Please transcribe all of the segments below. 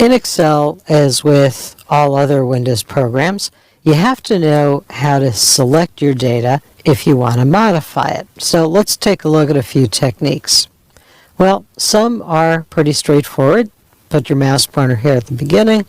In Excel, as with all other Windows programs, you have to know how to select your data if you want to modify it. So let's take a look at a few techniques. Well, some are pretty straightforward. Put your mouse pointer here at the beginning,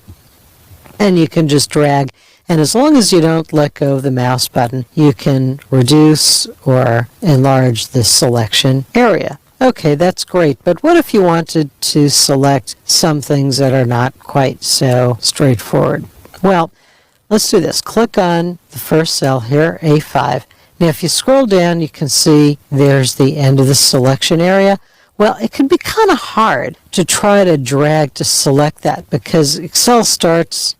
and you can just drag. And as long as you don't let go of the mouse button, you can reduce or enlarge the selection area. Okay, that's great, but what if you wanted to select some things that are not quite so straightforward? Well, let's do this. Click on the first cell here, A5. Now, if you scroll down, you can see there's the end of the selection area. Well, it can be kind of hard to try to drag to select that because Excel starts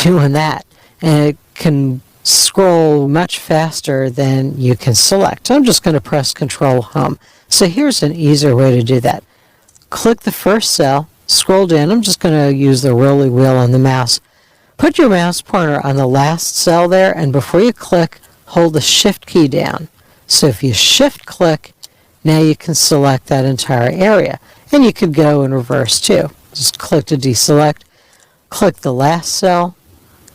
doing that, and it can scroll much faster than you can select. So I'm just going to press Control Home. So here's an easier way to do that. Click the first cell, scroll down. I'm just going to use the roller wheel on the mouse. Put your mouse pointer on the last cell there, and before you click, hold the Shift key down. So if you Shift click, now you can select that entire area. And you could go in reverse too. Just click to deselect. Click the last cell,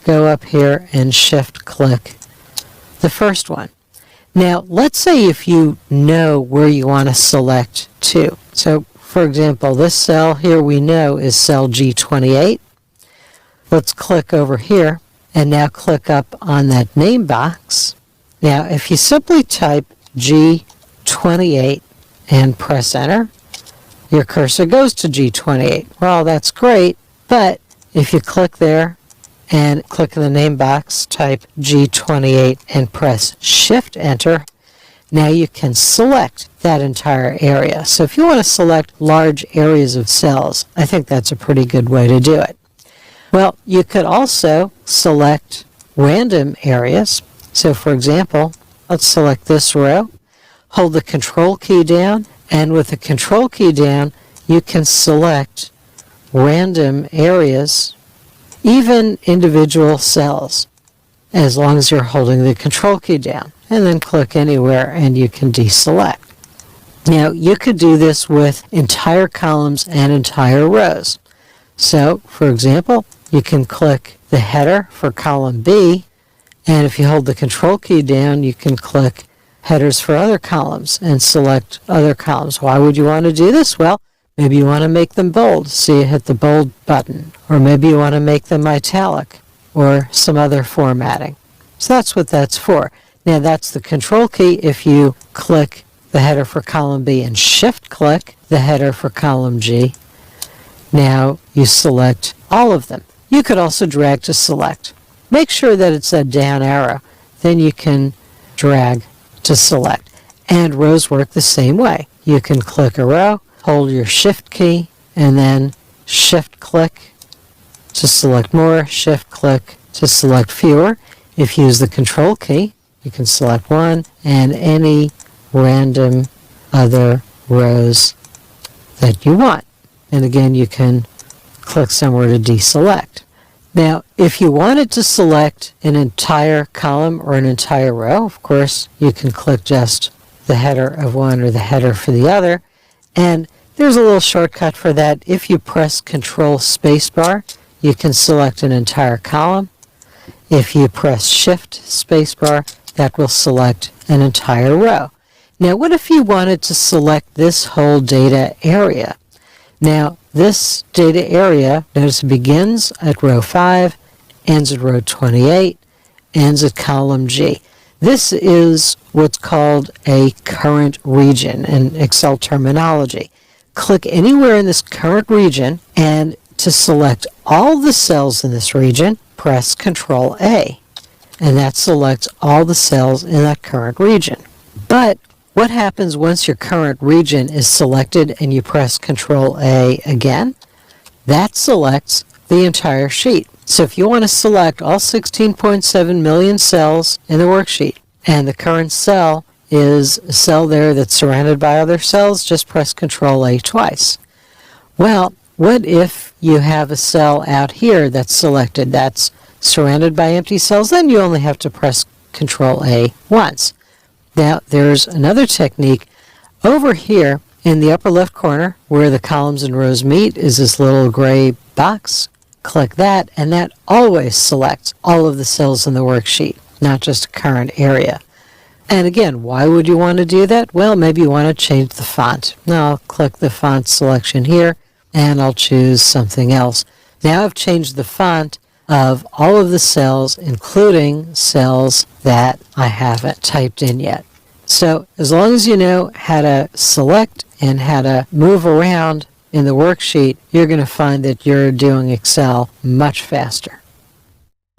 go up here and Shift click the first one. Now, let's say if you know where you want to select to. So, for example, this cell here we know is cell G28. Let's click over here and now click up on that name box. Now, if you simply type G28 and press enter, your cursor goes to G28. Well, that's great, but if you click there and click in the name box, type G28 and press Shift Enter, now you can select that entire area. So if you want to select large areas of cells, I think that's a pretty good way to do it. Well, you could also select random areas. So for example, let's select this row, hold the Control key down, and with the Control key down, you can select random areas, even individual cells, as long as you're holding the Control key down, and then click anywhere and you can deselect. Now, you could do this with entire columns and entire rows. So, for example, you can click the header for column B, and if you hold the Control key down, you can click headers for other columns and select other columns. Why would you want to do this? Well, maybe you want to make them bold, so you hit the bold button. Or maybe you want to make them italic or some other formatting. So that's what that's for. Now that's the Control key. If you click the header for column B and Shift click the header for column G, now you select all of them. You could also drag to select. Make sure that it's a down arrow. Then you can drag to select. And rows work the same way. You can click a row, hold your Shift key, and then Shift click to select more, Shift click to select fewer. If you use the Control key, you can select one and any random other rows that you want. And again, you can click somewhere to deselect. Now, if you wanted to select an entire column or an entire row, of course, you can click just the header of one or the header for the other. And there's a little shortcut for that. If you press Control Spacebar, you can select an entire column. If you press Shift Spacebar, that will select an entire row. Now, what if you wanted to select this whole data area? Now, this data area, notice it begins at row 5, ends at row 28, ends at column G. This is what's called a current region in Excel terminology. Click anywhere in this current region, and to select all the cells in this region, press Control A, and that selects all the cells in that current region. But what happens once your current region is selected and you press Control A again? That selects the entire sheet. So if you want to select all 16.7 million cells in the worksheet, and the current cell is a cell there that's surrounded by other cells, just press Control A twice. Well, what if you have a cell out here that's selected that's surrounded by empty cells? Then you only have to press Control A once. Now, there's another technique. Over here in the upper left corner where the columns and rows meet is this little gray box, click that, and that always selects all of the cells in the worksheet, not just a current area. And again, why would you want to do that? Well, maybe you want to change the font. Now I'll click the font selection here, and I'll choose something else. Now I've changed the font of all of the cells, including cells that I haven't typed in yet. So as long as you know how to select and how to move around in the worksheet, you're going to find that you're doing Excel much faster.